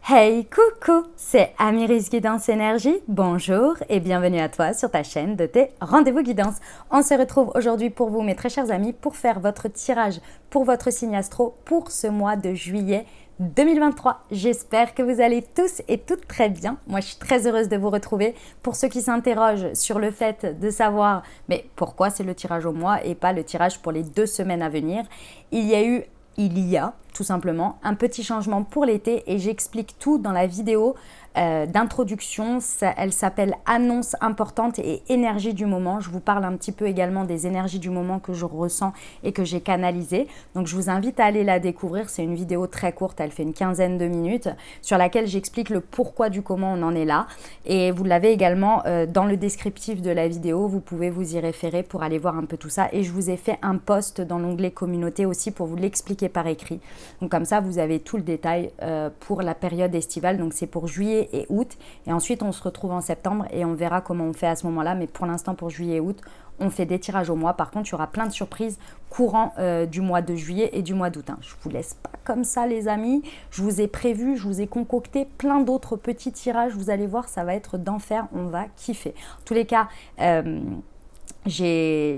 Hey, coucou, c'est Amiris Guidance Énergie. Bonjour et bienvenue à toi sur ta chaîne de tes rendez-vous guidance. On se retrouve aujourd'hui pour vous, mes très chers amis, pour faire votre tirage pour votre signe astro pour ce mois de juillet 2023. J'espère que vous allez tous et toutes très bien. Moi, je suis très heureuse de vous retrouver. Pour ceux qui s'interrogent sur le fait de savoir mais pourquoi c'est le tirage au mois et pas le tirage pour les 2 semaines à venir, il y a tout simplement un petit changement pour l'été et j'explique tout dans la vidéo d'introduction. Elle s'appelle Annonce importante et énergie du moment. Je vous parle un petit peu également des énergies du moment que je ressens et que j'ai canalisées. Donc je vous invite à aller la découvrir. C'est une vidéo très courte, elle fait une quinzaine de minutes sur laquelle j'explique le pourquoi du comment on en est là. Et vous l'avez également dans le descriptif de la vidéo. Vous pouvez vous y référer pour aller voir un peu tout ça. Et je vous ai fait un post dans l'onglet communauté aussi pour vous l'expliquer par écrit. Donc comme ça, vous avez tout le détail pour la période estivale. Donc c'est pour juillet et août. Et ensuite, on se retrouve en septembre et on verra comment on fait à ce moment-là. Mais pour l'instant, pour juillet et août, on fait des tirages au mois. Par contre, il y aura plein de surprises courant du mois de juillet et du mois d'août. Je ne vous laisse pas comme ça, les amis. Je vous ai prévu, je vous ai concocté plein d'autres petits tirages. Vous allez voir, ça va être d'enfer. On va kiffer. En tous les cas, j'ai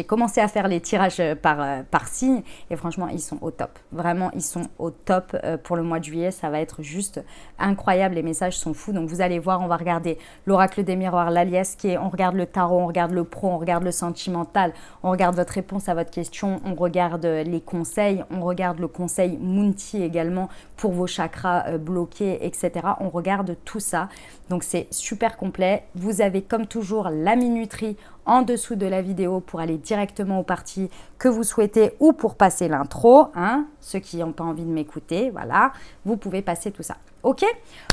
commencé à faire les tirages par signe et franchement ils sont au top, vraiment ils sont au top pour le mois de juillet. Ça va être juste incroyable, les messages sont fous. Donc vous allez voir, on va regarder l'oracle des miroirs, l'alias qui est, on regarde le tarot, on regarde le pro, on regarde le sentimental, on regarde votre réponse à votre question, on regarde les conseils, on regarde le conseil Munti également pour vos chakras bloqués, etc. On regarde tout ça, donc c'est super complet. Vous avez comme toujours la minuterie en dessous de la vidéo pour aller directement aux parties que vous souhaitez ou pour passer l'intro, ceux qui n'ont pas envie de m'écouter, voilà, vous pouvez passer tout ça. Ok,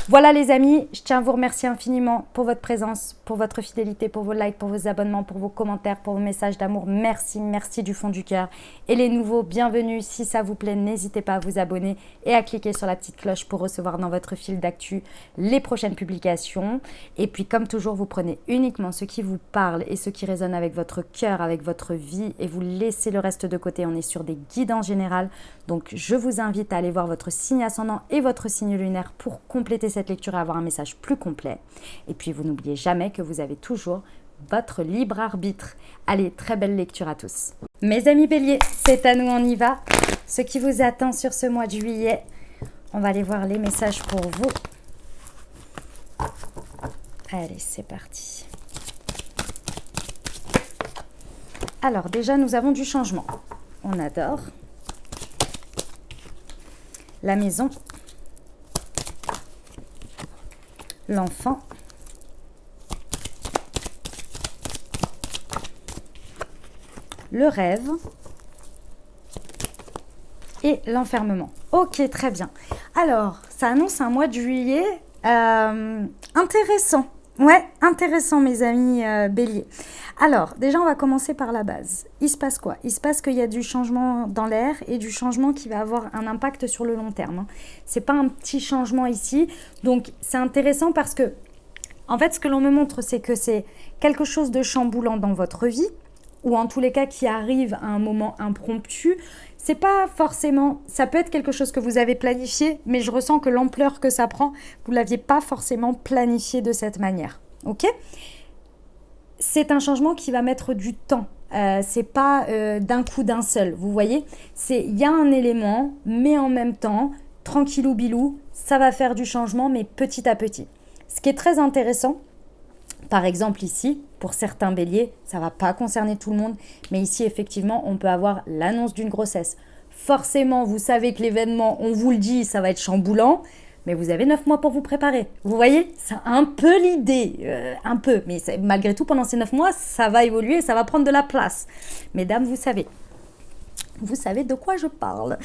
voilà les amis, je tiens à vous remercier infiniment pour votre présence, pour votre fidélité, pour vos likes, pour vos abonnements, pour vos commentaires, pour vos messages d'amour. Merci, merci du fond du cœur. Et les nouveaux, bienvenue. Si ça vous plaît, n'hésitez pas à vous abonner et à cliquer sur la petite cloche pour recevoir dans votre fil d'actu les prochaines publications. Et puis comme toujours, vous prenez uniquement ce qui vous parle et ce qui résonne avec votre cœur, avec votre vie et vous laissez le reste de côté. On est sur des guides en général. Donc je vous invite à aller voir votre signe ascendant et votre signe lunaire pour compléter cette lecture et avoir un message plus complet. Et puis vous n'oubliez jamais que vous avez toujours votre libre arbitre. Allez, très belle lecture à tous. Mes amis béliers, c'est à nous, on y va. Ce qui vous attend sur ce mois de juillet, on va aller voir les messages pour vous. Allez, c'est parti. Alors déjà, nous avons du changement. On adore. La maison. L'enfant. Le rêve. Et l'enfermement. Ok, très bien. Alors, ça annonce un mois de juillet intéressant. Ouais, intéressant mes amis béliers. Alors, déjà, on va commencer par la base. Il se passe quoi? Il se passe qu'il y a du changement dans l'air et du changement qui va avoir un impact sur le long terme. C'est pas un petit changement ici. Donc, c'est intéressant parce que, en fait, ce que l'on me montre, c'est que c'est quelque chose de chamboulant dans votre vie ou en tous les cas qui arrive à un moment impromptu. C'est pas forcément, ça peut être quelque chose que vous avez planifié, mais je ressens que l'ampleur que ça prend, vous ne l'aviez pas forcément planifié de cette manière. Ok ? C'est un changement qui va mettre du temps. C'est pas d'un coup d'un seul. Vous voyez ? Il y a un élément, mais en même temps, tranquillou bilou, ça va faire du changement, mais petit à petit. Ce qui est très intéressant, par exemple ici, pour certains béliers, ça ne va pas concerner tout le monde, mais ici, effectivement, on peut avoir l'annonce d'une grossesse. Forcément, vous savez que l'événement, on vous le dit, ça va être chamboulant, mais vous avez 9 mois pour vous préparer. Vous voyez, c'est un peu l'idée, un peu, mais malgré tout, pendant ces 9 mois, ça va évoluer, ça va prendre de la place. Mesdames, vous savez de quoi je parle,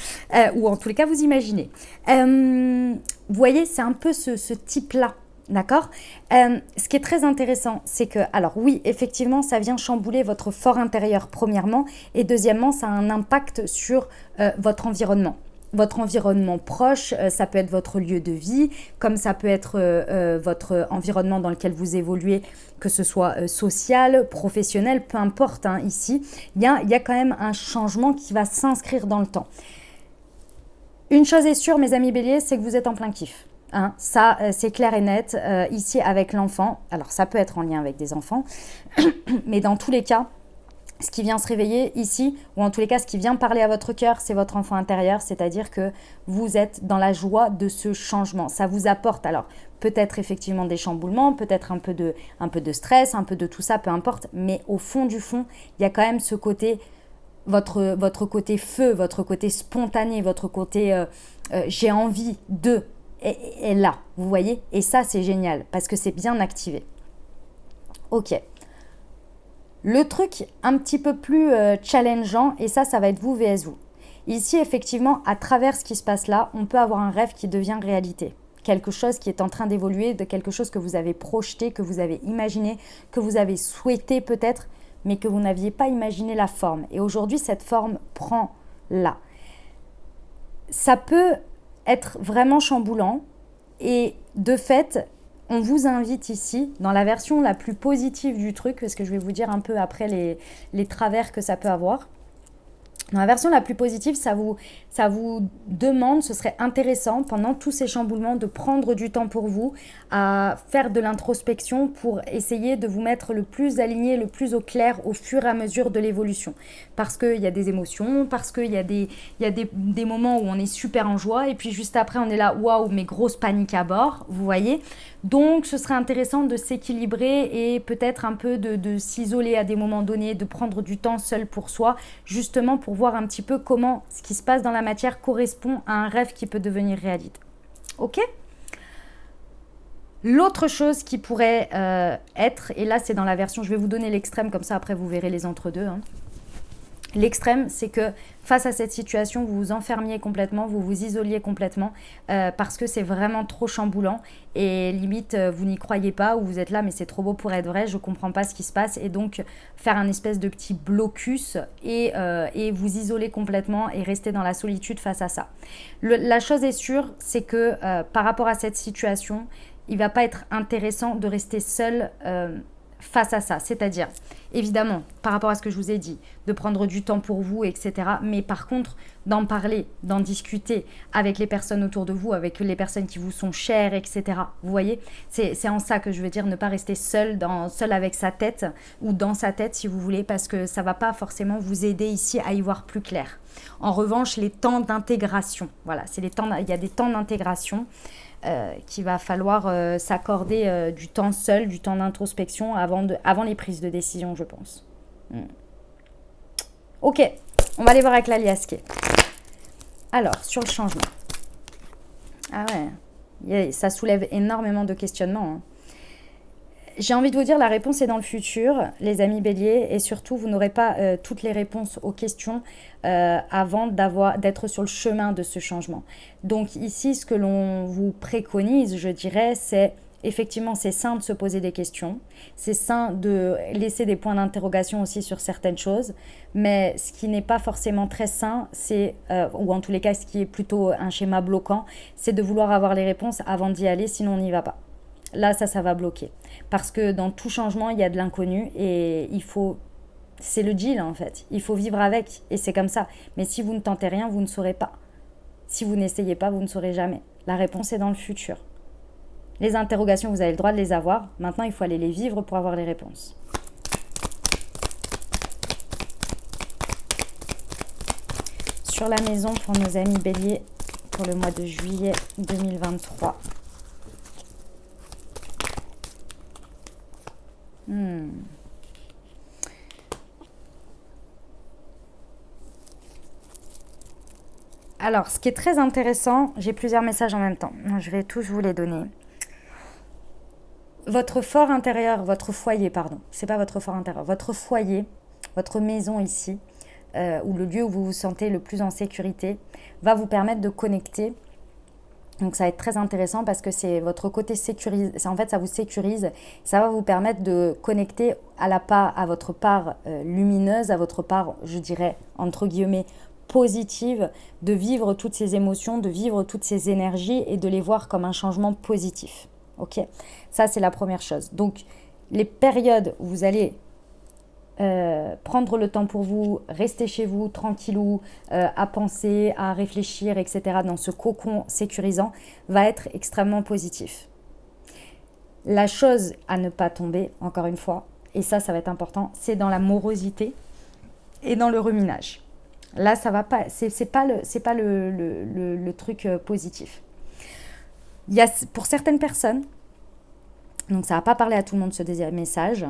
ou en tous les cas, vous imaginez. Vous voyez, c'est un peu ce type-là. D'accord ? Ce qui est très intéressant, c'est que, alors oui, effectivement, ça vient chambouler votre fort intérieur, premièrement, et deuxièmement, ça a un impact sur votre environnement. Votre environnement proche, ça peut être votre lieu de vie, comme ça peut être votre environnement dans lequel vous évoluez, que ce soit social, professionnel, peu importe, ici, il y a quand même un changement qui va s'inscrire dans le temps. Une chose est sûre, mes amis béliers, c'est que vous êtes en plein kiff. Hein, ça, c'est clair et net. Ici, avec l'enfant, alors ça peut être en lien avec des enfants, mais dans tous les cas, ce qui vient se réveiller ici, ou en tous les cas, ce qui vient parler à votre cœur, c'est votre enfant intérieur, c'est-à-dire que vous êtes dans la joie de ce changement. Ça vous apporte, alors peut-être effectivement des chamboulements, peut-être un peu de stress, un peu de tout ça, peu importe, mais au fond du fond, il y a quand même ce côté, votre côté feu, votre côté spontané, votre côté j'ai envie de, est là, vous voyez. Et ça, c'est génial, parce que c'est bien activé. Ok. Le truc un petit peu plus challengeant, et ça va être vous vs vous. Ici, effectivement, à travers ce qui se passe là, on peut avoir un rêve qui devient réalité. Quelque chose qui est en train d'évoluer, de quelque chose que vous avez projeté, que vous avez imaginé, que vous avez souhaité peut-être, mais que vous n'aviez pas imaginé la forme. Et aujourd'hui, cette forme prend là. Ça peut être vraiment chamboulant, et de fait, on vous invite ici, dans la version la plus positive du truc, parce que je vais vous dire un peu après les travers que ça peut avoir. Dans la version la plus positive, ça vous demande, ce serait intéressant pendant tous ces chamboulements de prendre du temps pour vous, à faire de l'introspection pour essayer de vous mettre le plus aligné, le plus au clair au fur et à mesure de l'évolution. Parce qu'il y a des émotions, parce qu'il y a des moments où on est super en joie et puis juste après on est là, waouh, mais grosse panique à bord, vous voyez. Donc ce serait intéressant de s'équilibrer et peut-être un peu de s'isoler à des moments donnés, de prendre du temps seul pour soi, justement pour voir un petit peu comment ce qui se passe dans la matière correspond à un rêve qui peut devenir réalité. Ok ? L'autre chose qui pourrait être, et là c'est dans la version, je vais vous donner l'extrême, comme ça après vous verrez les entre-deux. Hein. L'extrême, c'est que face à cette situation, vous vous enfermiez complètement, vous vous isoliez complètement parce que c'est vraiment trop chamboulant et limite vous n'y croyez pas ou vous êtes là mais c'est trop beau pour être vrai, je comprends pas ce qui se passe et donc faire un espèce de petit blocus et vous isoler complètement et rester dans la solitude face à ça. La chose est sûre, c'est que par rapport à cette situation, il va pas être intéressant de rester seul face à ça, c'est-à-dire, évidemment, par rapport à ce que je vous ai dit, de prendre du temps pour vous, etc. Mais par contre, d'en parler, d'en discuter avec les personnes autour de vous, avec les personnes qui vous sont chères, etc. Vous voyez, c'est en ça que je veux dire, ne pas rester seul avec sa tête ou dans sa tête, si vous voulez, parce que ça ne va pas forcément vous aider ici à y voir plus clair. En revanche, les temps d'intégration, voilà, il y a des temps d'intégration qu'il va falloir s'accorder du temps seul, du temps d'introspection avant les prises de décision, je pense. Ok, on va aller voir avec l'aliasqué. Alors, sur le changement. Ah ouais, ça soulève énormément de questionnements. Hein. J'ai envie de vous dire, la réponse est dans le futur, les amis béliers, et surtout, vous n'aurez pas toutes les réponses aux questions avant d'être sur le chemin de ce changement. Donc ici, ce que l'on vous préconise, je dirais, c'est effectivement, c'est sain de se poser des questions, c'est sain de laisser des points d'interrogation aussi sur certaines choses, mais ce qui n'est pas forcément très sain, c'est, ou en tous les cas, ce qui est plutôt un schéma bloquant, c'est de vouloir avoir les réponses avant d'y aller, sinon on n'y va pas. Là, ça va bloquer. Parce que dans tout changement, il y a de l'inconnu et c'est le deal en fait. Il faut vivre avec et c'est comme ça. Mais si vous ne tentez rien, vous ne saurez pas. Si vous n'essayez pas, vous ne saurez jamais. La réponse est dans le futur. Les interrogations, vous avez le droit de les avoir. Maintenant, il faut aller les vivre pour avoir les réponses. Sur la maison pour nos amis béliers pour le mois de juillet 2023. Alors, ce qui est très intéressant, j'ai plusieurs messages en même temps. Je vais tous vous les donner. Votre fort intérieur, votre foyer, pardon. C'est pas votre fort intérieur. Votre foyer, votre maison ici, ou le lieu où vous vous sentez le plus en sécurité, va vous permettre de connecter. Donc ça va être très intéressant parce que c'est votre côté sécurisé. En fait, ça vous sécurise. Ça va vous permettre de connecter à votre part lumineuse, à votre part, je dirais, entre guillemets, positive, de vivre toutes ces émotions, de vivre toutes ces énergies et de les voir comme un changement positif. Ok ? Ça, c'est la première chose. Donc, les périodes où vous allez prendre le temps pour vous, rester chez vous tranquillou, à penser, à réfléchir, etc. dans ce cocon sécurisant va être extrêmement positif. La chose à ne pas tomber, encore une fois, et ça va être important, c'est dans la morosité et dans le ruminage. Là, ça va pas, c'est pas le truc positif. Il y a, pour certaines personnes, donc ça va pas parler à tout le monde ce deuxième message,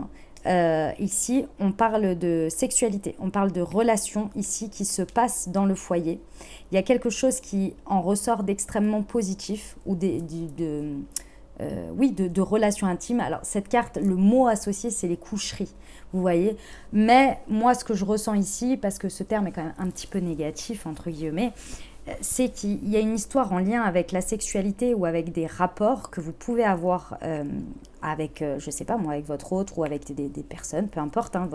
ici, on parle de sexualité, on parle de relations ici qui se passent dans le foyer. Il y a quelque chose qui en ressort d'extrêmement positif ou de relations intimes. Alors cette carte, le mot associé, c'est les coucheries, vous voyez. Mais moi, ce que je ressens ici, parce que ce terme est quand même un petit peu négatif, entre guillemets, c'est qu'il y a une histoire en lien avec la sexualité ou avec des rapports que vous pouvez avoir avec, je sais pas moi, avec votre autre ou avec des personnes, peu importe, hein,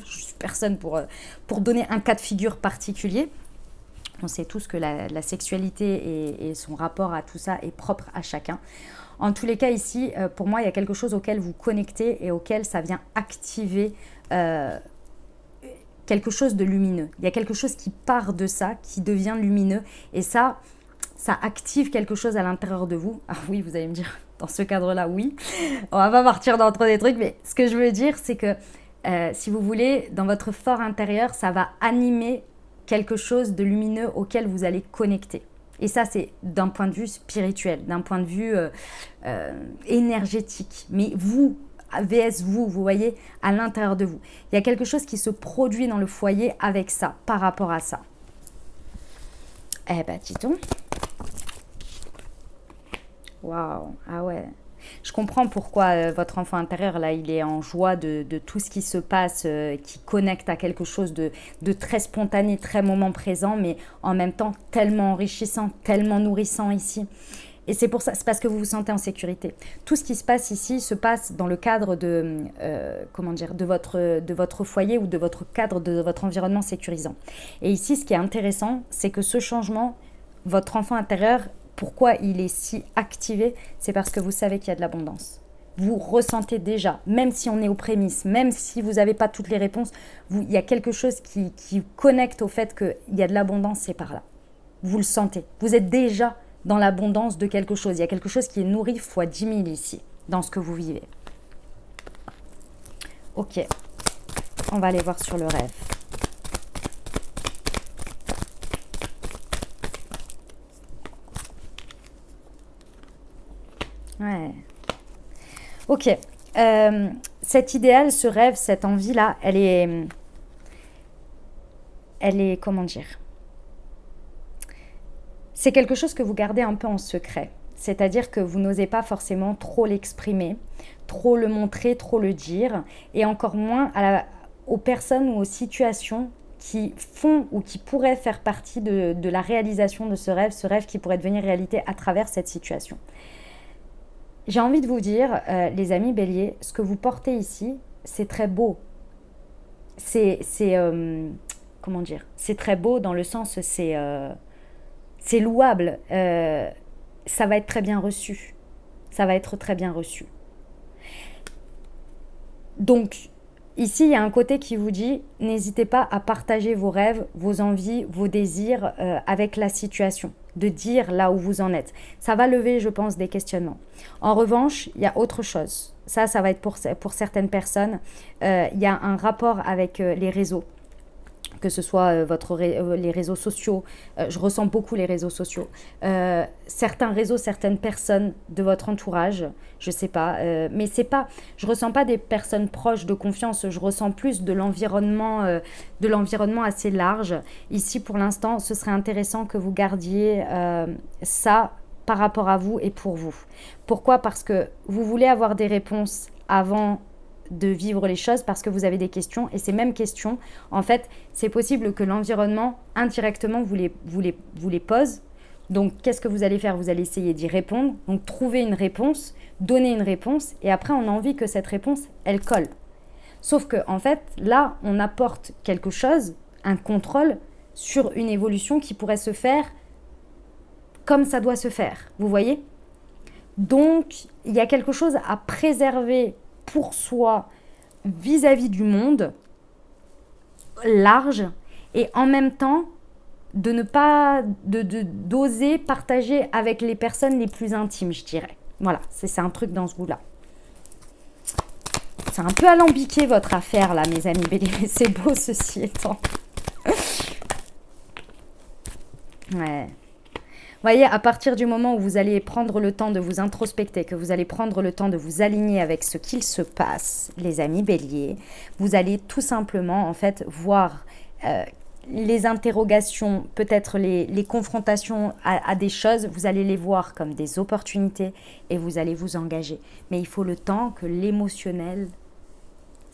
je suis personne pour donner un cas de figure particulier. On sait tous que la sexualité et son rapport à tout ça est propre à chacun. En tous les cas, ici, pour moi, il y a quelque chose auquel vous connectez et auquel ça vient activer quelque chose de lumineux. Il y a quelque chose qui part de ça, qui devient lumineux. Et ça active quelque chose à l'intérieur de vous. Ah oui, vous allez me dire, dans ce cadre-là, oui. On va pas partir dans trop des trucs, mais ce que je veux dire, c'est que si vous voulez, dans votre fort intérieur, ça va animer quelque chose de lumineux auquel vous allez connecter. Et ça, c'est d'un point de vue spirituel, d'un point de vue énergétique. Mais vous, VS vous voyez, à l'intérieur de vous. Il y a quelque chose qui se produit dans le foyer avec ça, par rapport à ça. Eh ben, dis donc. Waouh, ah ouais. Je comprends pourquoi votre enfant intérieur, là, il est en joie de tout ce qui se passe, qui connecte à quelque chose de très spontané, très moment présent, mais en même temps tellement enrichissant, tellement nourrissant ici. Et c'est pour ça, c'est parce que vous vous sentez en sécurité. Tout ce qui se passe ici se passe dans le cadre de votre foyer ou de votre cadre, de votre environnement sécurisant. Et ici, ce qui est intéressant, c'est que ce changement, votre enfant intérieur, pourquoi il est si activé, c'est parce que vous savez qu'il y a de l'abondance. Vous ressentez déjà, même si on est aux prémices, même si vous n'avez pas toutes les réponses, il y a quelque chose qui connecte au fait qu'il y a de l'abondance, c'est par là. Vous le sentez. Vous êtes déjà dans l'abondance de quelque chose. Il y a quelque chose qui est nourri fois 10 000 ici, dans ce que vous vivez. Ok, on va aller voir sur le rêve. Ouais. Ok, cet idéal, ce rêve, cette envie-là, elle est, comment dire, c'est quelque chose que vous gardez un peu en secret. C'est-à-dire que vous n'osez pas forcément trop l'exprimer, trop le montrer, trop le dire, et encore moins aux personnes ou aux situations qui font ou qui pourraient faire partie de la réalisation de ce rêve qui pourrait devenir réalité à travers cette situation. J'ai envie de vous dire, les amis béliers, ce que vous portez ici, c'est très beau. Comment dire, c'est très beau dans le sens, c'est louable. Ça va être très bien reçu. Ça va être très bien reçu. Donc, ici, il y a un côté qui vous dit, n'hésitez pas à partager vos rêves, vos envies, vos désirs avec la situation, de dire là où vous en êtes. Ça va lever, je pense, des questionnements. En revanche, il y a autre chose. Ça va être pour certaines personnes. Il y a un rapport avec les réseaux, que ce soit les réseaux sociaux. Je ressens beaucoup les réseaux sociaux. Certains réseaux, certaines personnes de votre entourage, je sais pas, mais c'est pas, je ressens pas des personnes proches de confiance, je ressens plus de l'environnement assez large. Ici, pour l'instant, ce serait intéressant que vous gardiez ça par rapport à vous et pour vous. Pourquoi ? Parce que vous voulez avoir des réponses avant de vivre les choses, parce que vous avez des questions, et ces mêmes questions, en fait, c'est possible que l'environnement, indirectement, vous les pose. Donc, qu'est-ce que vous allez faire ? Vous allez essayer d'y répondre, donc trouver une réponse, donner une réponse, et après, on a envie que cette réponse, elle colle. Sauf que, en fait, là, on apporte quelque chose, un contrôle sur une évolution qui pourrait se faire comme ça doit se faire, vous voyez ? Donc, il y a quelque chose à préserver pour soi vis-à-vis du monde, large et en même temps de ne pas d'oser partager avec les personnes les plus intimes, je dirais. Voilà, c'est un truc dans ce goût-là. C'est un peu alambiqué votre affaire là, mes amis béliers, mais c'est beau ceci étant. Ouais. Vous voyez, à partir du moment où vous allez prendre le temps de vous introspecter, que vous allez prendre le temps de vous aligner avec ce qu'il se passe, les amis béliers, vous allez tout simplement, en fait, voir les interrogations, peut-être les confrontations à des choses, vous allez les voir comme des opportunités et vous allez vous engager. Mais il faut le temps que l'émotionnel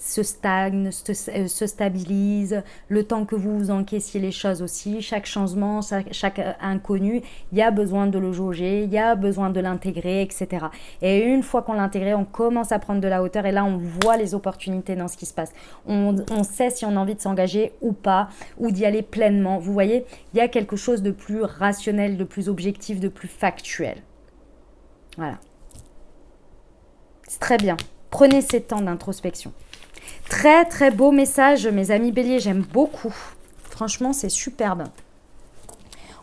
se stagne, se stabilise, le temps que vous encaissiez les choses aussi, chaque changement, chaque inconnu, il y a besoin de le jauger, il y a besoin de l'intégrer, etc. Et une fois qu'on l'a intégré, on commence à prendre de la hauteur et là, on voit les opportunités dans ce qui se passe. On sait si on a envie de s'engager ou pas, ou d'y aller pleinement. Vous voyez, il y a quelque chose de plus rationnel, de plus objectif, de plus factuel. Voilà. C'est très bien. Prenez ces temps d'introspection. Très très beau message mes amis béliers, j'aime beaucoup. Franchement c'est superbe.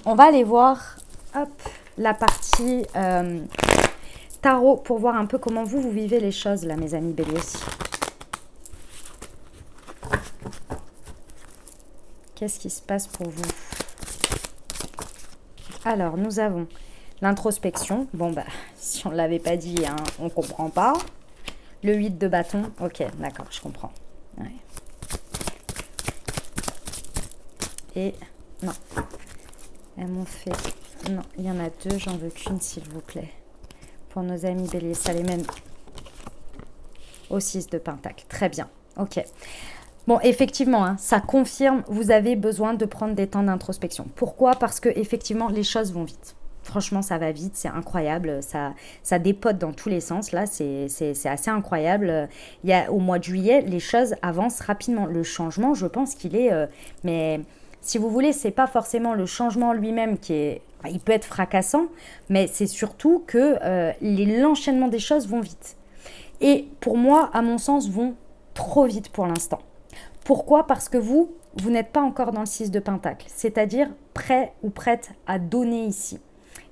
On va aller voir la partie tarot pour voir un peu comment vous vivez les choses là mes amis béliers. Qu'est-ce qui se passe pour vous? Alors nous avons l'introspection. Bon bah si on ne l'avait pas dit hein, on ne comprend pas. Le 8 de bâton, ok, d'accord, je comprends. Ouais. Et, non, elles m'ont fait... Non, il y en a deux, j'en veux qu'une, s'il vous plaît. Pour nos amis béliers, ça les mène au 6 de pentacle. Très bien, ok. Bon, effectivement, hein, ça confirme, vous avez besoin de prendre des temps d'introspection. Pourquoi? Parce que effectivement, les choses vont vite. Franchement, ça va vite, c'est incroyable, ça dépote dans tous les sens, là, c'est assez incroyable. Au mois de juillet, les choses avancent rapidement. Le changement, je pense qu'il est... mais si vous voulez, c'est pas forcément le changement lui-même qui est... Il peut être fracassant, mais c'est surtout que l'enchaînement des choses vont vite. Et pour moi, à mon sens, vont trop vite pour l'instant. Pourquoi? Parce que vous n'êtes pas encore dans le 6 de pentacle, c'est-à-dire prêt ou prête à donner ici.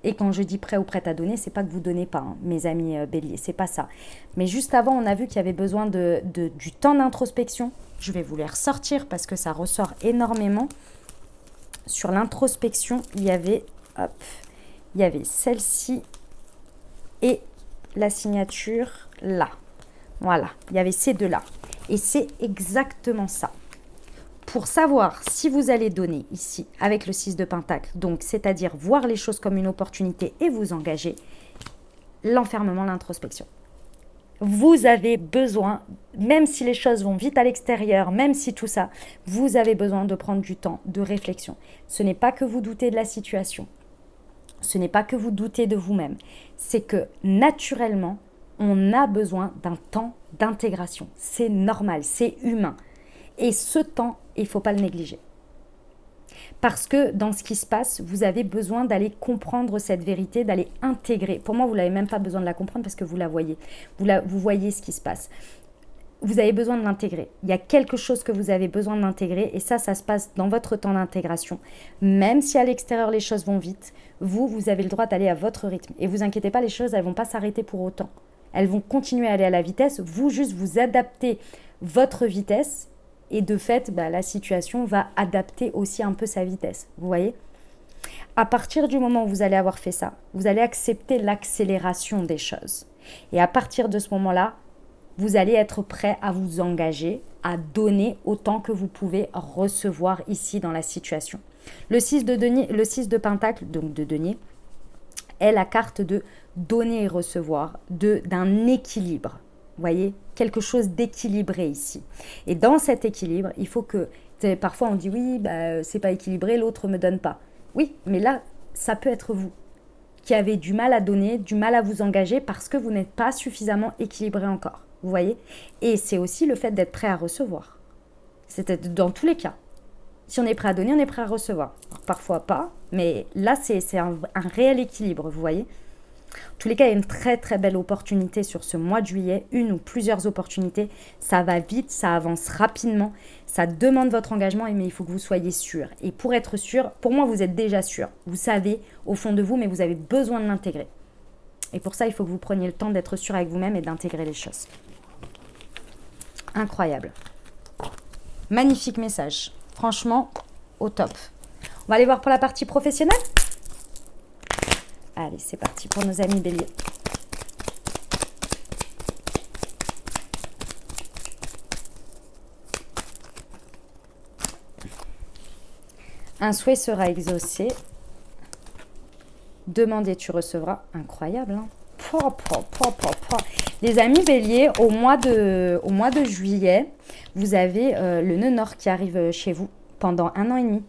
Et quand je dis prêt ou prête à donner, c'est pas que vous donnez pas, hein, mes amis béliers, c'est pas ça. Mais juste avant, on a vu qu'il y avait besoin du temps d'introspection. Je vais vous les ressortir parce que ça ressort énormément. Sur l'introspection, il y avait celle-ci et la signature là. Voilà, il y avait ces deux-là. Et c'est exactement ça. Pour savoir si vous allez donner ici avec le 6 de pentacle, donc c'est-à-dire voir les choses comme une opportunité et vous engager, l'enfermement, l'introspection. Vous avez besoin, même si les choses vont vite à l'extérieur, même si tout ça, vous avez besoin de prendre du temps de réflexion. Ce n'est pas que vous doutez de la situation, ce n'est pas que vous doutez de vous-même, c'est que naturellement, on a besoin d'un temps d'intégration. C'est normal, c'est humain. Et ce temps, il ne faut pas le négliger. Parce que dans ce qui se passe, vous avez besoin d'aller comprendre cette vérité, d'aller intégrer. Pour moi, vous n'avez même pas besoin de la comprendre parce que vous la voyez. Vous voyez ce qui se passe. Vous avez besoin de l'intégrer. Il y a quelque chose que vous avez besoin d'intégrer et ça se passe dans votre temps d'intégration. Même si à l'extérieur, les choses vont vite, vous avez le droit d'aller à votre rythme. Et vous inquiétez pas, les choses, elles ne vont pas s'arrêter pour autant. Elles vont continuer à aller à la vitesse. Vous, juste, vous adaptez votre vitesse. Et de fait, la situation va adapter aussi un peu sa vitesse. Vous voyez? À partir du moment où vous allez avoir fait ça, vous allez accepter l'accélération des choses. Et à partir de ce moment-là, vous allez être prêt à vous engager, à donner autant que vous pouvez recevoir ici dans la situation. Le 6 de pentacle, donc de denier, est la carte de donner et recevoir, d'un équilibre. Vous voyez, quelque chose d'équilibré ici. Et dans cet équilibre, il faut que... Parfois, on dit, oui, c'est pas équilibré, l'autre me donne pas. Oui, mais là, ça peut être vous qui avez du mal à donner, du mal à vous engager parce que vous n'êtes pas suffisamment équilibré encore. Vous voyez? Et c'est aussi le fait d'être prêt à recevoir. C'est dans tous les cas. Si on est prêt à donner, on est prêt à recevoir. Alors, parfois pas, mais là, c'est un réel équilibre, vous voyez? En tous les cas, il y a une très très belle opportunité sur ce mois de juillet, une ou plusieurs opportunités. Ça va vite, ça avance rapidement. Ça demande votre engagement, mais il faut que vous soyez sûr. Et pour être sûr, pour moi, vous êtes déjà sûr. Vous savez au fond de vous, mais vous avez besoin de l'intégrer. Et pour ça, il faut que vous preniez le temps d'être sûr avec vous-même et d'intégrer les choses. Incroyable. Magnifique message. Franchement, au top. On va aller voir pour la partie professionnelle. Allez, c'est parti pour nos amis béliers. Un souhait sera exaucé. Demandez, tu recevras. Incroyable, hein? Les amis béliers, au mois de juillet, vous avez le nœud nord qui arrive chez vous pendant 1 an et demi.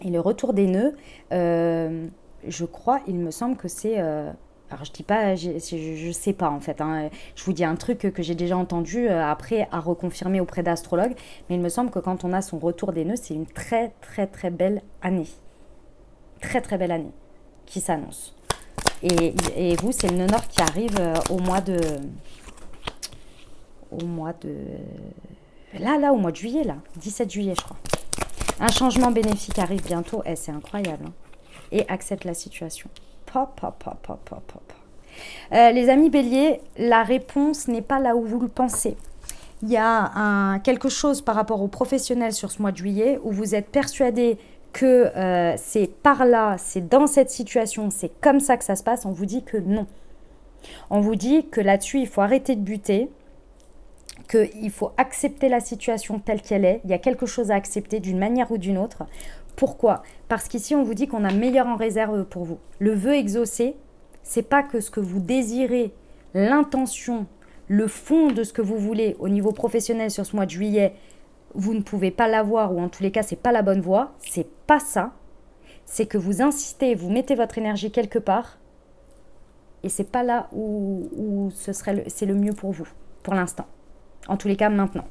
Et le retour des nœuds, je crois, il me semble que c'est... alors je dis pas, je sais pas en fait, hein. Je vous dis un truc que j'ai déjà entendu après à reconfirmer auprès d'astrologues, mais il me semble que quand on a son retour des nœuds, c'est une très très très belle année. Très très belle année qui s'annonce. Et vous, c'est le nœud nord qui arrive au mois de... Là, au mois de juillet, là. 17 juillet, je crois. Un changement bénéfique arrive bientôt. C'est incroyable, hein. Et accepte la situation. Les amis béliers, la réponse n'est pas là où vous le pensez. Il y a quelque chose par rapport aux professionnels sur ce mois de juillet où vous êtes persuadés que c'est par là, c'est dans cette situation, c'est comme ça que ça se passe. On vous dit que non. On vous dit que là-dessus, il faut arrêter de buter, qu'il faut accepter la situation telle qu'elle est. Il y a quelque chose à accepter d'une manière ou d'une autre. Pourquoi? Parce qu'ici, on vous dit qu'on a meilleur en réserve pour vous. Le vœu exaucé, c'est pas que ce que vous désirez, l'intention, le fond de ce que vous voulez au niveau professionnel sur ce mois de juillet, vous ne pouvez pas l'avoir, ou en tous les cas, c'est pas la bonne voie. C'est pas ça. C'est que vous insistez, vous mettez votre énergie quelque part, et c'est pas là où c'est le mieux pour vous, pour l'instant. En tous les cas, maintenant.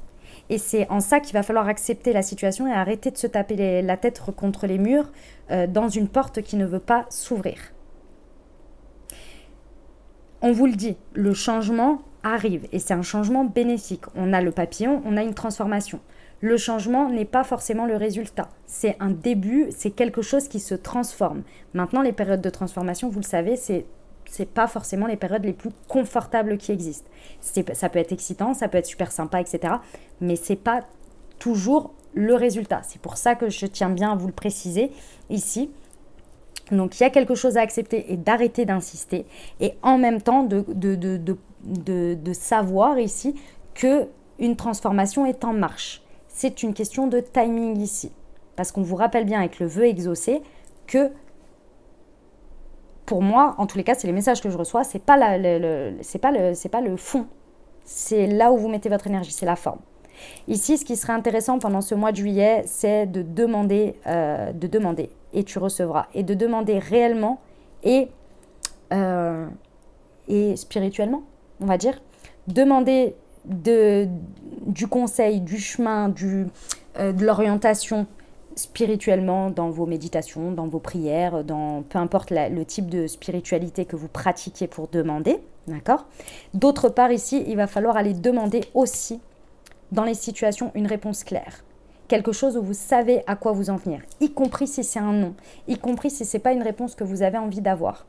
Et c'est en ça qu'il va falloir accepter la situation et arrêter de se taper la tête contre les murs dans une porte qui ne veut pas s'ouvrir. On vous le dit, le changement arrive et c'est un changement bénéfique. On a le papillon, on a une transformation. Le changement n'est pas forcément le résultat. C'est un début, c'est quelque chose qui se transforme. Maintenant, les périodes de transformation, vous le savez, c'est pas forcément les périodes les plus confortables qui existent. Ça peut être excitant, ça peut être super sympa, etc. Mais c'est pas toujours le résultat. C'est pour ça que je tiens bien à vous le préciser ici. Donc, il y a quelque chose à accepter et d'arrêter d'insister. Et en même temps, de savoir ici qu'une transformation est en marche. C'est une question de timing ici. Parce qu'on vous rappelle bien avec le vœu exaucé que pour moi, en tous les cas, c'est les messages que je reçois, c'est pas le fond. C'est là où vous mettez votre énergie, c'est la forme. Ici, ce qui serait intéressant pendant ce mois de juillet, c'est de demander et tu recevras. Et de demander réellement et spirituellement, on va dire. Demander du conseil, du chemin, de l'orientation spirituellement dans vos méditations, dans vos prières, dans peu importe le type de spiritualité que vous pratiquez pour demander, d'accord? D'autre part, ici, il va falloir aller demander aussi, dans les situations, une réponse claire. Quelque chose où vous savez à quoi vous en tenir, y compris si c'est un non, y compris si ce n'est pas une réponse que vous avez envie d'avoir.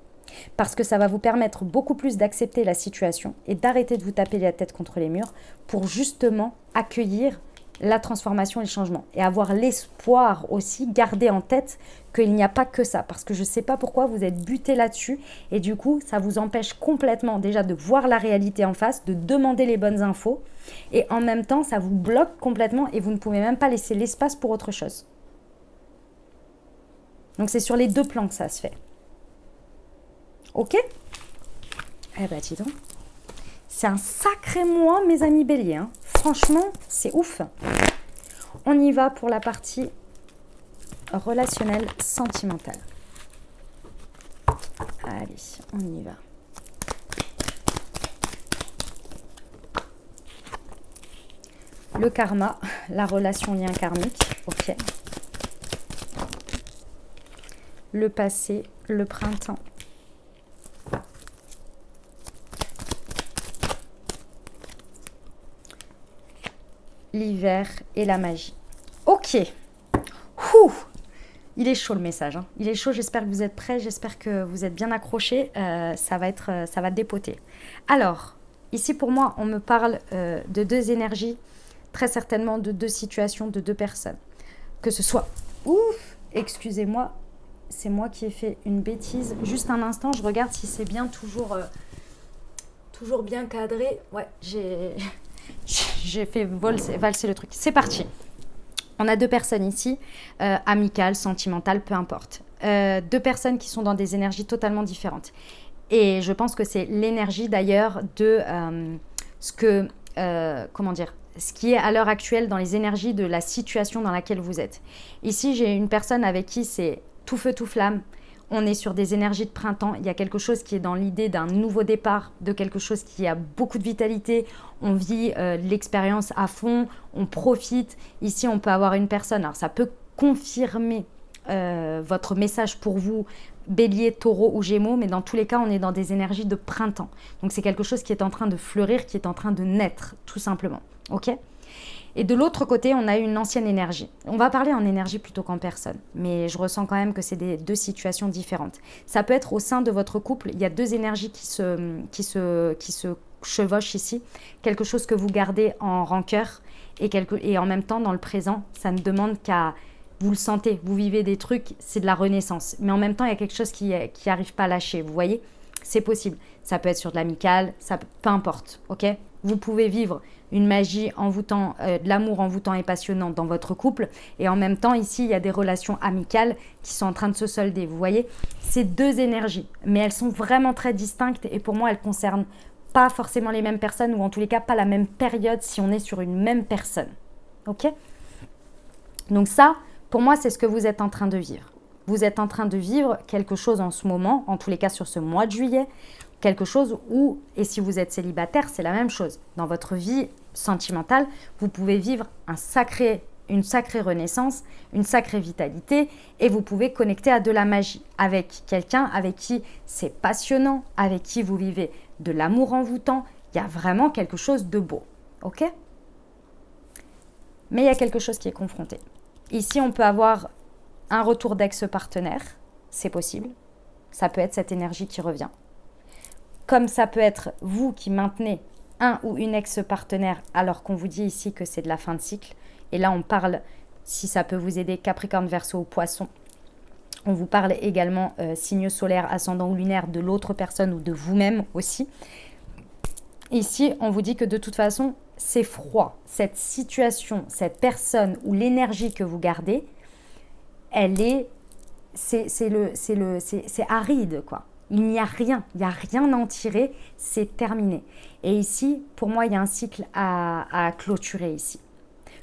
Parce que ça va vous permettre beaucoup plus d'accepter la situation et d'arrêter de vous taper la tête contre les murs pour justement accueillir la transformation et le changement. Et avoir l'espoir aussi, garder en tête qu'il n'y a pas que ça. Parce que je ne sais pas pourquoi vous êtes buté là-dessus et du coup, ça vous empêche complètement déjà de voir la réalité en face, de demander les bonnes infos et en même temps, ça vous bloque complètement et vous ne pouvez même pas laisser l'espace pour autre chose. Donc, c'est sur les deux plans que ça se fait. Ok? Eh ben, dis donc. C'est un sacré mois, mes amis béliers, hein. Franchement, c'est ouf. On y va pour la partie relationnelle, sentimentale. Allez, on y va. Le karma, la relation lien karmique, ok. Le passé, le printemps. l'hiver et la magie. Ok. Ouh. Il est chaud le message, hein. Il est chaud, j'espère que vous êtes prêts, j'espère que vous êtes bien accrochés. Ça va dépoter. Alors, ici pour moi, on me parle de deux énergies, très certainement de deux situations, de deux personnes. Que ce soit... Ouf, excusez-moi, c'est moi qui ai fait une bêtise. Juste un instant, je regarde si c'est bien toujours bien cadré. Ouais, j'ai fait valser le truc. C'est parti. On a deux personnes ici, amicales, sentimentales, peu importe. Deux personnes qui sont dans des énergies totalement différentes. Et je pense que c'est l'énergie d'ailleurs de ce qui est à l'heure actuelle dans les énergies de la situation dans laquelle vous êtes. Ici, j'ai une personne avec qui c'est tout feu, tout flamme. On est sur des énergies de printemps. Il y a quelque chose qui est dans l'idée d'un nouveau départ, de quelque chose qui a beaucoup de vitalité. On vit l'expérience à fond, on profite. Ici, on peut avoir une personne. Alors, ça peut confirmer votre message pour vous, Bélier, Taureau ou Gémeaux, mais dans tous les cas, on est dans des énergies de printemps. Donc, c'est quelque chose qui est en train de fleurir, qui est en train de naître, tout simplement. Ok ? Et de l'autre côté, on a une ancienne énergie. On va parler en énergie plutôt qu'en personne, mais je ressens quand même que c'est deux situations différentes. Ça peut être au sein de votre couple, il y a deux énergies qui se chevauchent ici. Quelque chose que vous gardez en rancœur et en même temps, dans le présent, ça ne demande qu'à... Vous le sentez, vous vivez des trucs, c'est de la renaissance. Mais en même temps, il y a quelque chose qui n'arrive pas à lâcher, vous voyez ? C'est possible. Ça peut être sur de l'amical, peu importe, ok ? Vous pouvez vivre une magie envoûtant, de l'amour envoûtant et passionnant dans votre couple. Et en même temps, ici, il y a des relations amicales qui sont en train de se solder. Vous voyez, c'est deux énergies, mais elles sont vraiment très distinctes. Et pour moi, elles ne concernent pas forcément les mêmes personnes ou en tous les cas, pas la même période si on est sur une même personne. Ok ? Donc ça, pour moi, c'est ce que vous êtes en train de vivre. Vous êtes en train de vivre quelque chose en ce moment, en tous les cas sur ce mois de juillet, quelque chose où, et si vous êtes célibataire, c'est la même chose. Dans votre vie sentimentale, vous pouvez vivre une sacrée renaissance, une sacrée vitalité, et vous pouvez connecter à de la magie avec quelqu'un avec qui c'est passionnant, avec qui vous vivez de l'amour envoûtant. Il y a vraiment quelque chose de beau, ok ? Mais il y a quelque chose qui est confronté. Ici, on peut avoir un retour d'ex-partenaire, c'est possible. Ça peut être cette énergie qui revient. Comme ça peut être vous qui maintenez un ou une ex-partenaire alors qu'on vous dit ici que c'est de la fin de cycle. Et là, on parle, si ça peut vous aider, Capricorne, Verseau ou Poisson. On vous parle également signe solaire, ascendant ou lunaire de l'autre personne ou de vous-même aussi. Ici, on vous dit que de toute façon, c'est froid. Cette situation, cette personne ou l'énergie que vous gardez, c'est aride, quoi. Il n'y a rien à en tirer, c'est terminé. Et ici, pour moi, il y a un cycle à clôturer ici.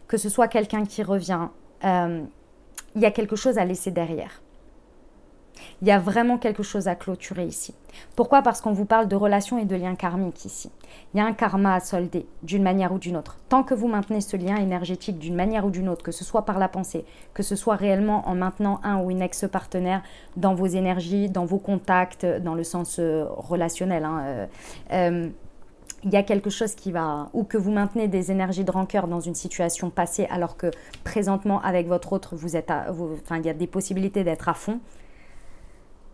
Que ce soit quelqu'un qui revient, il y a quelque chose à laisser derrière. Il y a vraiment quelque chose à clôturer ici. Pourquoi ? Parce qu'on vous parle de relations et de liens karmiques ici. Il y a un karma à solder d'une manière ou d'une autre. Tant que vous maintenez ce lien énergétique d'une manière ou d'une autre, que ce soit par la pensée, que ce soit réellement en maintenant un ou une ex-partenaire dans vos énergies, dans vos contacts, dans le sens relationnel, il y a quelque chose qui va, ou que vous maintenez des énergies de rancœur dans une situation passée alors que présentement avec votre autre, il y a des possibilités d'être à fond.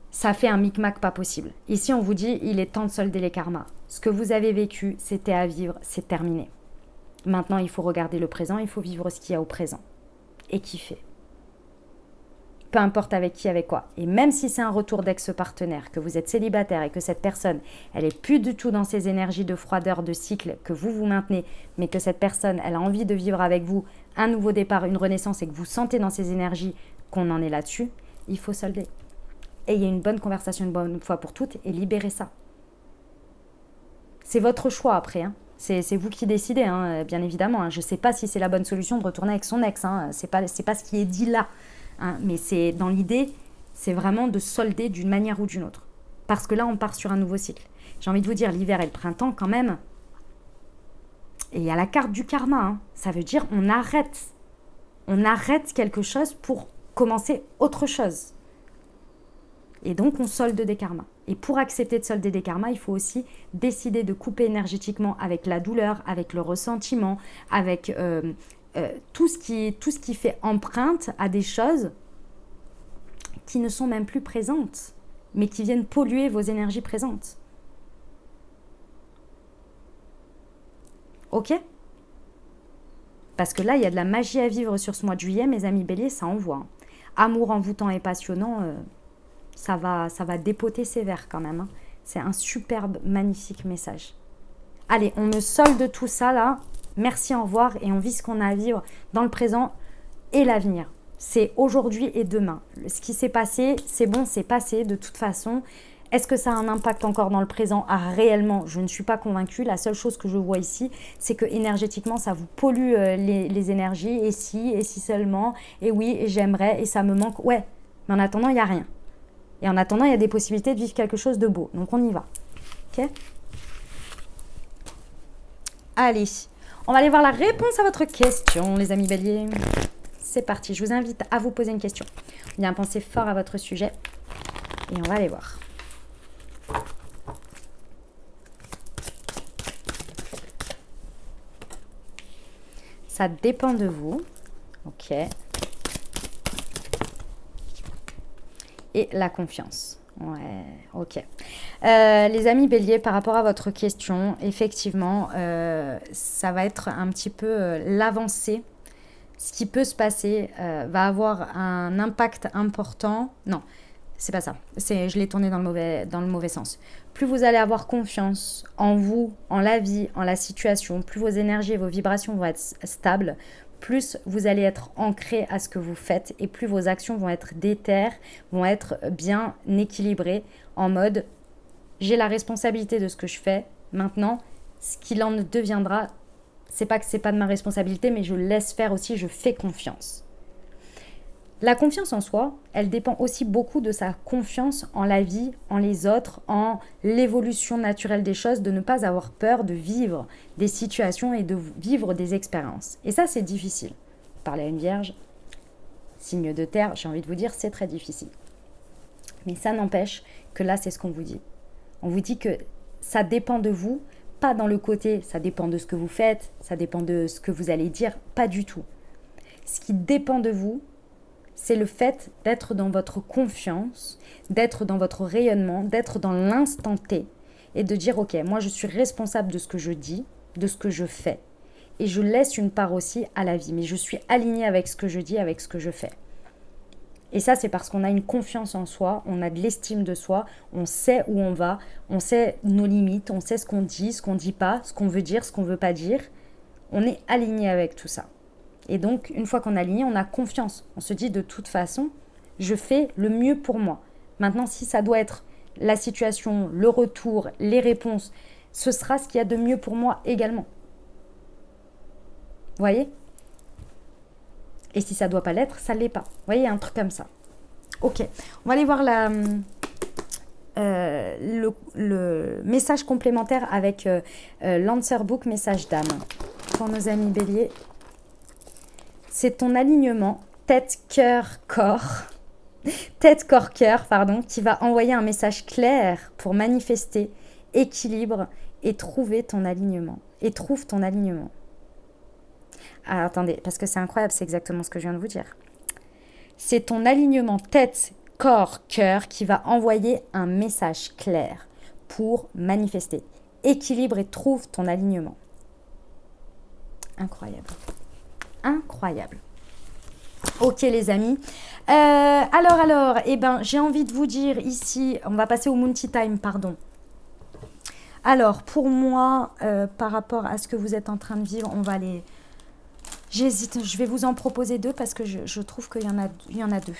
Ça fait un micmac pas possible. Ici, on vous dit, il est temps de solder les karmas. Ce que vous avez vécu, c'était à vivre, c'est terminé. Maintenant, il faut regarder le présent, il faut vivre ce qu'il y a au présent. Et kiffer. Peu importe avec qui, avec quoi. Et même si c'est un retour d'ex-partenaire, que vous êtes célibataire et que cette personne, elle n'est plus du tout dans ces énergies de froideur, de cycle que vous maintenez, mais que cette personne, elle a envie de vivre avec vous un nouveau départ, une renaissance et que vous sentez dans ces énergies qu'on en est là-dessus, il faut solder. Ayez une bonne conversation une bonne fois pour toutes et libérez ça. C'est votre choix après, hein. C'est vous qui décidez, hein, bien évidemment. Hein. Je ne sais pas si c'est la bonne solution de retourner avec son ex. Hein. C'est pas ce qui est dit là. Hein. Mais c'est dans l'idée, c'est vraiment de solder d'une manière ou d'une autre. Parce que là, on part sur un nouveau cycle. J'ai envie de vous dire, l'hiver et le printemps, quand même. Et il y a la carte du karma. Hein. Ça veut dire on arrête. On arrête quelque chose pour commencer autre chose. Et donc, on solde des karmas. Et pour accepter de solder des karmas, il faut aussi décider de couper énergétiquement avec la douleur, avec le ressentiment, avec tout ce qui fait empreinte à des choses qui ne sont même plus présentes, mais qui viennent polluer vos énergies présentes. Ok ? Parce que là, il y a de la magie à vivre sur ce mois de juillet, mes amis béliers, ça envoie. Hein. Amour envoûtant et passionnant, ça va dépoter sévère quand même. Hein. C'est un superbe, magnifique message. Allez, on me solde tout ça là. Merci, au revoir. Et on vit ce qu'on a à vivre dans le présent et l'avenir. C'est aujourd'hui et demain. Ce qui s'est passé, c'est bon, c'est passé de toute façon. Est-ce que ça a un impact encore dans le présent? Réellement, je ne suis pas convaincue. La seule chose que je vois ici, c'est que énergétiquement, ça vous pollue les énergies. Et si seulement, et oui, et j'aimerais, et ça me manque. Ouais, mais en attendant, il n'y a rien. Et en attendant, il y a des possibilités de vivre quelque chose de beau. Donc, on y va. Ok? Allez, on va aller voir la réponse à votre question, les amis béliers. C'est parti. Je vous invite à vous poser une question. Bien penser fort à votre sujet. Et on va aller voir. Ça dépend de vous. Ok. Et la confiance. Ouais, ok. Les amis béliers, par rapport à votre question, effectivement, ça va être un petit peu l'avancée. Ce qui peut se passer va avoir un impact important. Non, c'est pas ça. Je l'ai tourné dans le mauvais sens. Plus vous allez avoir confiance en vous, en la vie, en la situation, plus vos énergies et vos vibrations vont être stables, plus vous allez être ancré à ce que vous faites et plus vos actions vont être déterres, vont être bien équilibrées en mode j'ai la responsabilité de ce que je fais. Maintenant, ce qu'il en deviendra, c'est pas que c'est pas de ma responsabilité, mais je laisse faire aussi, je fais confiance. La confiance en soi, elle dépend aussi beaucoup de sa confiance en la vie, en les autres, en l'évolution naturelle des choses, de ne pas avoir peur de vivre des situations et de vivre des expériences. Et ça, c'est difficile. Parler à une vierge, signe de terre, j'ai envie de vous dire, c'est très difficile. Mais ça n'empêche que là, c'est ce qu'on vous dit. On vous dit que ça dépend de vous, pas dans le côté, ça dépend de ce que vous faites, ça dépend de ce que vous allez dire, pas du tout. Ce qui dépend de vous, c'est le fait d'être dans votre confiance, d'être dans votre rayonnement, d'être dans l'instant T et de dire ok, moi je suis responsable de ce que je dis, de ce que je fais et je laisse une part aussi à la vie, mais je suis alignée avec ce que je dis, avec ce que je fais. Et ça, c'est parce qu'on a une confiance en soi, on a de l'estime de soi, on sait où on va, on sait nos limites, on sait ce qu'on dit pas, ce qu'on veut dire, ce qu'on veut pas dire. On est aligné avec tout ça. Et donc, une fois qu'on est aligné, on a confiance. On se dit de toute façon, je fais le mieux pour moi. Maintenant, si ça doit être la situation, le retour, les réponses, ce sera ce qu'il y a de mieux pour moi également. Vous voyez ? Et si ça ne doit pas l'être, ça ne l'est pas. Vous voyez, un truc comme ça. Ok, on va aller voir le message complémentaire avec l'Answer Book, message d'âme. Pour nos amis béliers, c'est ton alignement tête, cœur, corps. Tête, corps, cœur, pardon, qui va envoyer un message clair pour manifester, équilibre et trouver ton alignement. Et trouve ton alignement. Ah, attendez, parce que c'est incroyable, c'est exactement ce que je viens de vous dire. C'est ton alignement tête, corps, cœur qui va envoyer un message clair pour manifester. Équilibre et trouve ton alignement. Incroyable. Incroyable. Ok les amis. Alors, j'ai envie de vous dire ici, on va passer au Moonty Time, pardon. Alors, pour moi, par rapport à ce que vous êtes en train de vivre, on va aller... J'hésite, je vais vous en proposer deux parce que je trouve qu'il y en a deux.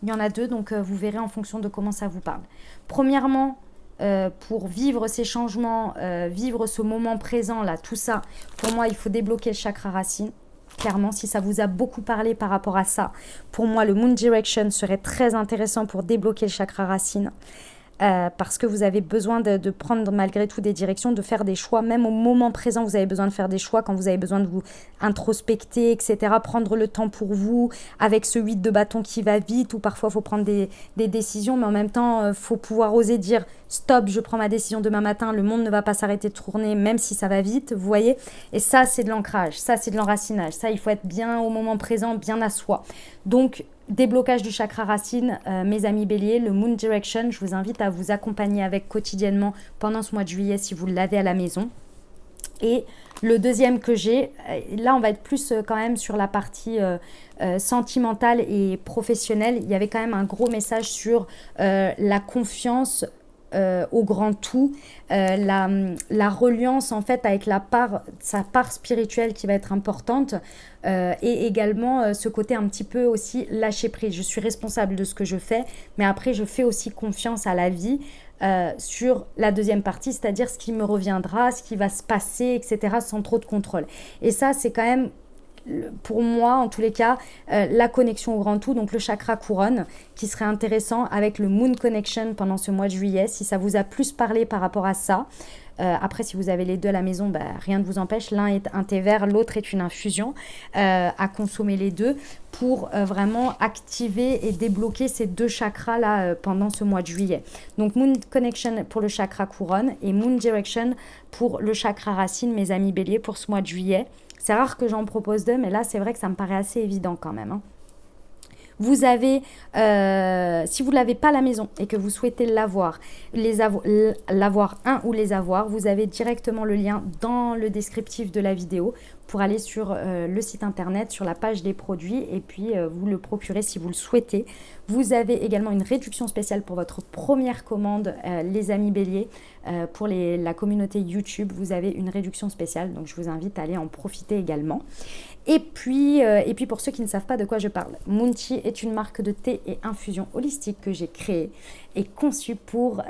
Il y en a deux, donc vous verrez en fonction de comment ça vous parle. Premièrement, pour vivre ces changements, vivre ce moment présent, là, tout ça, pour moi, il faut débloquer le chakra racine. Clairement, si ça vous a beaucoup parlé par rapport à ça, pour moi, le Moon Direction serait très intéressant pour débloquer le chakra racine. parce que vous avez besoin de prendre malgré tout des directions, de faire des choix. Même au moment présent, vous avez besoin de faire des choix quand vous avez besoin de vous introspecter, etc. Prendre le temps pour vous avec ce 8 de bâton qui va vite, ou parfois il faut prendre des décisions, mais en même temps, il faut pouvoir oser dire stop, je prends ma décision demain matin, le monde ne va pas s'arrêter de tourner, même si ça va vite, vous voyez. Et ça, c'est de l'ancrage, ça, c'est de l'enracinage. Ça, il faut être bien au moment présent, bien à soi. Donc, déblocage du chakra racine, mes amis béliers, le Moon Direction, je vous invite à vous accompagner avec quotidiennement pendant ce mois de juillet si vous l'avez à la maison. Et le deuxième que j'ai, là on va être plus quand même sur la partie sentimentale et professionnelle. Il y avait quand même un gros message sur la confiance au grand tout, la reliance en fait avec sa part spirituelle qui va être importante, et également ce côté un petit peu aussi lâcher prise. Je suis responsable de ce que je fais, mais après je fais aussi confiance à la vie sur la deuxième partie, c'est-à-dire ce qui me reviendra, ce qui va se passer, etc., sans trop de contrôle. Et ça, c'est quand même, pour moi, en tous les cas, la connexion au grand tout, donc le chakra couronne, qui serait intéressant avec le Moon Connection pendant ce mois de juillet, si ça vous a plus parlé par rapport à ça. Après, si vous avez les deux à la maison, rien ne vous empêche. L'un est un thé vert, l'autre est une infusion. À consommer les deux pour vraiment activer et débloquer ces deux chakras-là pendant ce mois de juillet. Donc, Moon Connection pour le chakra couronne et Moon Direction pour le chakra racine, mes amis béliers, pour ce mois de juillet. C'est rare que j'en propose deux, mais là, c'est vrai que ça me paraît assez évident quand même, hein. Vous avez, si vous ne l'avez pas à la maison et que vous souhaitez l'avoir un ou les avoir, vous avez directement le lien dans le descriptif de la vidéo pour aller sur le site internet, sur la page des produits, et puis vous le procurez si vous le souhaitez. Vous avez également une réduction spéciale pour votre première commande, les amis béliers, pour la communauté YouTube. Vous avez une réduction spéciale, donc je vous invite à aller en profiter également. Et puis pour ceux qui ne savent pas de quoi je parle, Moonchi est une marque de thé et infusion holistique que j'ai créée et conçue pour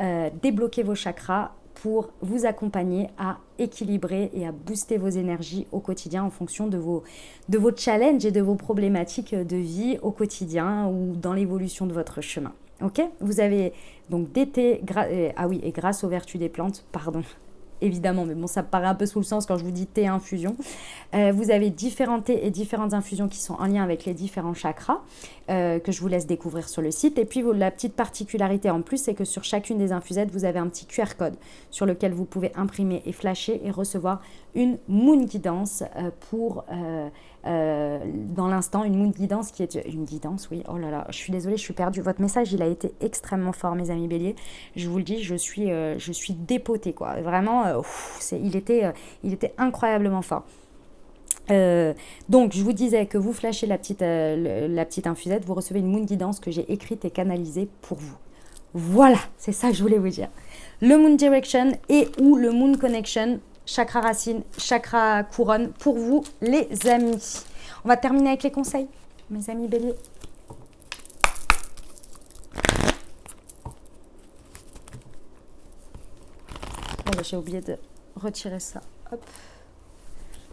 débloquer vos chakras, pour vous accompagner à équilibrer et à booster vos énergies au quotidien en fonction de vos challenges et de vos problématiques de vie au quotidien ou dans l'évolution de votre chemin. Ok ? Vous avez donc des thés, et grâce aux vertus des plantes, pardon. Évidemment, mais bon, ça me paraît un peu sous le sens quand je vous dis thé et infusion. Vous avez différents thés et différentes infusions qui sont en lien avec les différents chakras, que je vous laisse découvrir sur le site. Et puis, la petite particularité en plus, c'est que sur chacune des infusettes, vous avez un petit QR code sur lequel vous pouvez imprimer et flasher et recevoir une Moon Guidance pour... dans l'instant, une Moon Guidance qui est une guidance, oui, oh là là, je suis désolée, je suis perdue. Votre message, il a été extrêmement fort, mes amis béliers. Je vous le dis, je suis dépotée, quoi. Vraiment, il était incroyablement fort. Donc, je vous disais que vous flashez la petite infusette, vous recevez une Moon Guidance que j'ai écrite et canalisée pour vous. Voilà, c'est ça que je voulais vous dire. Le Moon Direction et ou le Moon Connection, chakra racine, chakra couronne pour vous, les amis. On va terminer avec les conseils, mes amis béliers. Bon, j'ai oublié de retirer ça. Hop.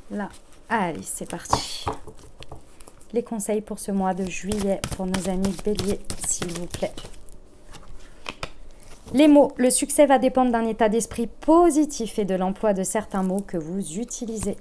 Là. Allez, c'est parti. Les conseils pour ce mois de juillet pour nos amis béliers, s'il vous plaît. Les mots. Le succès va dépendre d'un état d'esprit positif et de l'emploi de certains mots que vous utilisez.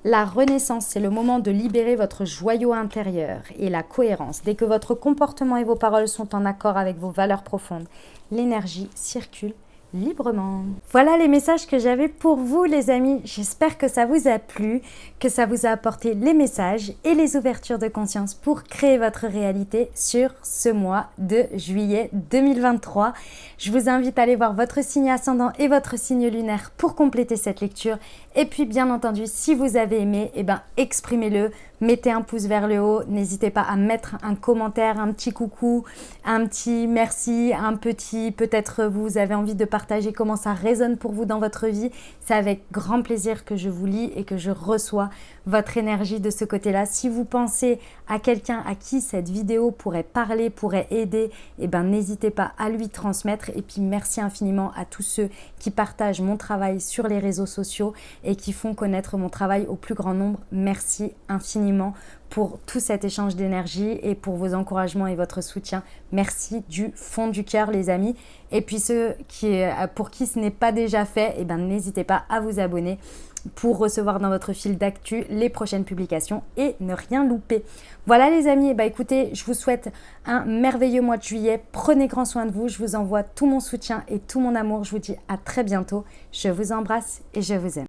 La renaissance, c'est le moment de libérer votre joyau intérieur et la cohérence. Dès que votre comportement et vos paroles sont en accord avec vos valeurs profondes, l'énergie circule librement. Voilà les messages que j'avais pour vous, les amis. J'espère que ça vous a plu, que ça vous a apporté les messages et les ouvertures de conscience pour créer votre réalité sur ce mois de juillet 2023. Je vous invite à aller voir votre signe ascendant et votre signe lunaire pour compléter cette lecture. Et puis, bien entendu, si vous avez aimé, exprimez-le. Mettez un pouce vers le haut, n'hésitez pas à mettre un commentaire, un petit coucou, un petit merci, un petit peut-être vous avez envie de partager comment ça résonne pour vous dans votre vie. C'est avec grand plaisir que je vous lis et que je reçois votre énergie de ce côté-là. Si vous pensez à quelqu'un à qui cette vidéo pourrait parler, pourrait aider, n'hésitez pas à lui transmettre. Et puis merci infiniment à tous ceux qui partagent mon travail sur les réseaux sociaux et qui font connaître mon travail au plus grand nombre. Merci infiniment pour tout cet échange d'énergie et pour vos encouragements et votre soutien. Merci du fond du cœur les amis. Et puis ceux pour qui ce n'est pas déjà fait, eh ben, n'hésitez pas à vous abonner pour recevoir dans votre fil d'actu les prochaines publications et ne rien louper. Voilà les amis, écoutez, je vous souhaite un merveilleux mois de juillet. Prenez grand soin de vous, je vous envoie tout mon soutien et tout mon amour. Je vous dis à très bientôt. Je vous embrasse et je vous aime.